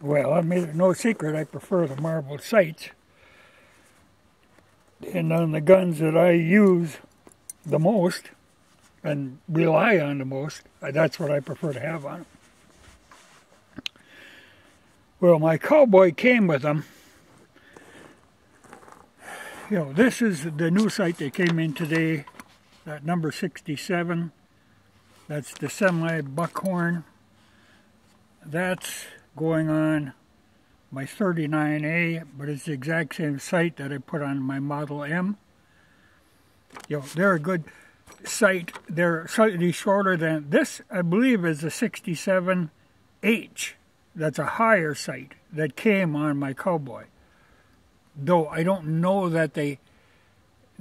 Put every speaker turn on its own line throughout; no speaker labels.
Well, I made it no secret I prefer the marble sights. And on the guns that I use the most and rely on the most, that's what I prefer to have on them. Well, my Cowboy came with them. You know, this is the new sight that came in today, that number 67. That's the semi-buckhorn. That's going on my 39A, but it's the exact same sight that I put on my Model M. You know, they're a good sight. They're slightly shorter than this, I believe, is a 67H. That's a higher sight that came on my Cowboy. Though I don't know that they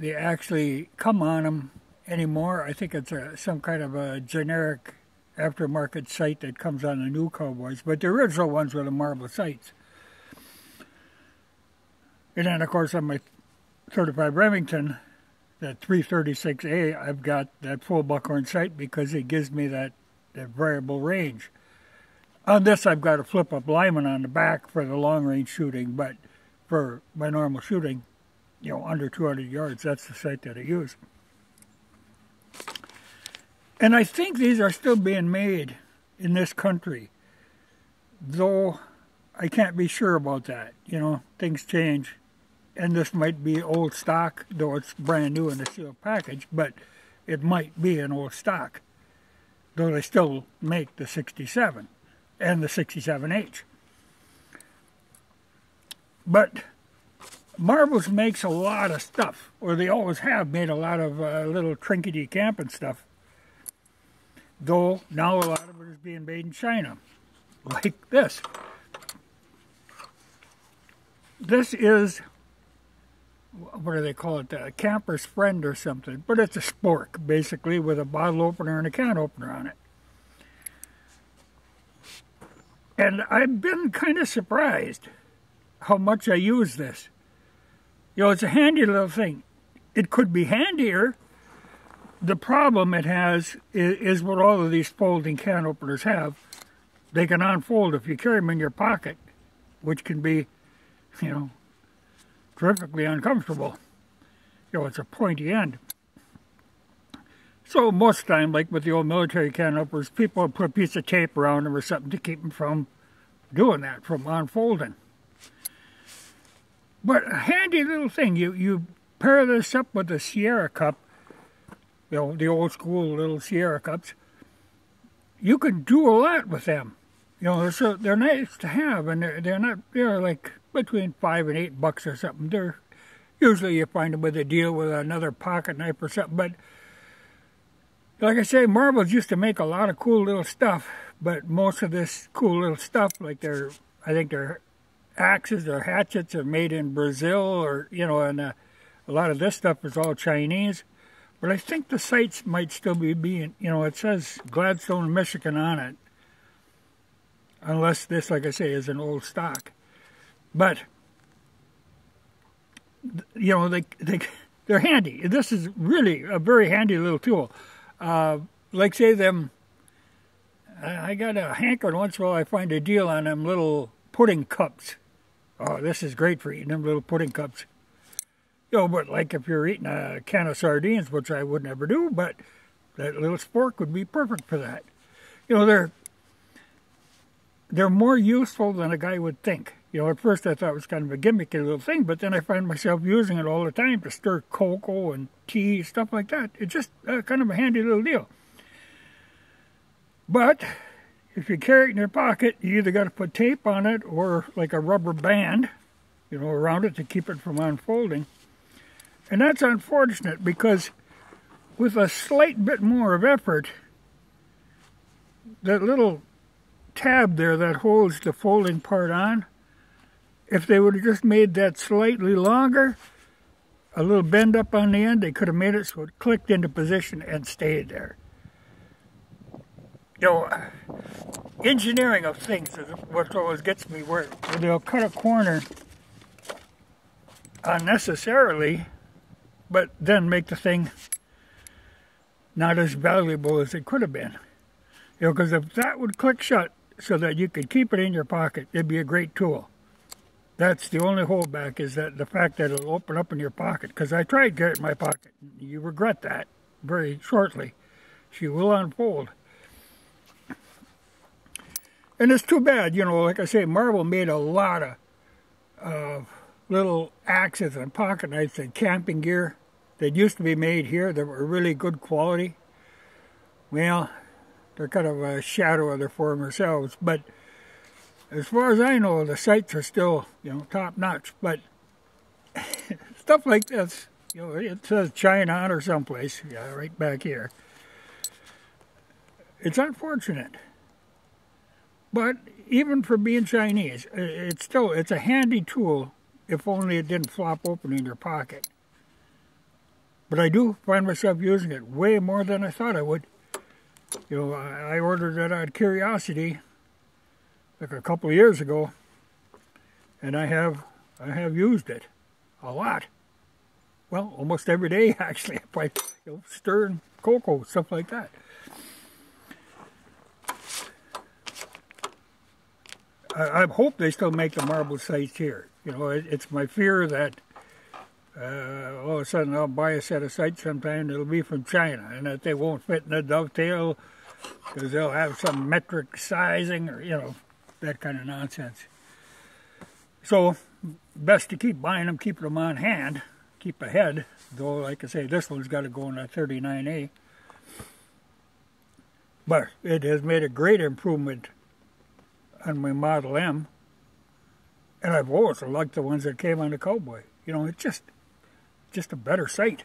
actually come on them anymore. I think it's some kind of a generic aftermarket sight that comes on the new Cowboys, but the original ones were the marble sights. And then, of course, on my 35 Remington, that 336A, I've got that full buckhorn sight because it gives me that variable range. On this, I've got a flip-up Lyman on the back for the long-range shooting, but for my normal shooting, you know, under 200 yards, that's the sight that I use. And I think these are still being made in this country, though I can't be sure about that. You know, things change, and this might be old stock, though it's brand new in a sealed package, but it might be an old stock, though they still make the 67 and the 67H. But Marbles makes a lot of stuff, or they always have made a lot of little trinkety camping stuff. Though now a lot of it is being made in China, like this. This is, what do they call it, a camper's friend or something, but it's a spork, basically, with a bottle opener and a can opener on it. And I've been kind of surprised how much I use this. You know, it's a handy little thing. It could be handier. The problem it has is what all of these folding can openers have. They can unfold if you carry them in your pocket, which can be, you know, terrifically uncomfortable. You know, it's a pointy end. So most of the time, like with the old military can openers, people put a piece of tape around them or something to keep them from doing that, from unfolding. But a handy little thing, you pair this up with a Sierra cup, you know, the old school little Sierra cups. You can do a lot with them. You know, they're nice to have, and they're like between $5 and $8 or something. They're usually you find them with a deal with another pocket knife or something. But like I say, Marbles used to make a lot of cool little stuff, but most of this cool little stuff, like I think their axes or hatchets are made in Brazil, or, you know, and a lot of this stuff is all Chinese. But I think the sights might still be being, you know, it says Gladstone, Michigan on it. Unless this, like I say, is an old stock. But, you know, they're handy. This is really a very handy little tool. Like, say, I got a hankering once in a while I find a deal on them little pudding cups. Oh, this is great for eating them little pudding cups. You know, but like if you're eating a can of sardines, which I would never do, but that little spork would be perfect for that. You know, they're more useful than a guy would think. You know, at first I thought it was kind of a gimmicky little thing, but then I find myself using it all the time to stir cocoa and tea, stuff like that. It's just kind of a handy little deal. But if you carry it in your pocket, you either got to put tape on it or like a rubber band, you know, around it to keep it from unfolding. And that's unfortunate because with a slight bit more of effort, that little tab there that holds the folding part on, if they would have just made that slightly longer, a little bend up on the end, they could have made it so it clicked into position and stayed there. You know, engineering of things is what always gets me, where they'll cut a corner unnecessarily, but then make the thing not as valuable as it could have been. You know, because if that would click shut so that you could keep it in your pocket, it'd be a great tool. That's the only holdback, is that the fact that it'll open up in your pocket. Because I tried to get it in my pocket. You regret that very shortly. She will unfold. And it's too bad, like I say, Marvel made a lot of little axes and pocket knives and camping gear that used to be made here that were really good quality. Well, they're kind of a shadow of their former selves, but as far as I know, the sights are still, top notch. But stuff like this, it says China on or someplace, right back here. It's unfortunate. But even for being Chinese, it's a handy tool, if only it didn't flop open in your pocket. But I do find myself using it way more than I thought I would. I ordered it out of curiosity like a couple of years ago, and I have used it a lot. Well, almost every day actually. By stirring cocoa, stuff like that. I hope they still make the marble sights here. It's my fear that all of a sudden I'll buy a set of sights sometime and it'll be from China, and that they won't fit in the dovetail because they'll have some metric sizing or, that kind of nonsense. So, best to keep buying them, keeping them on hand, keep ahead. Though, like I say, this one's got to go in a 39A. But it has made a great improvement on my Model M. And I've always liked the ones that came on the Cowboy. It's just a better sight.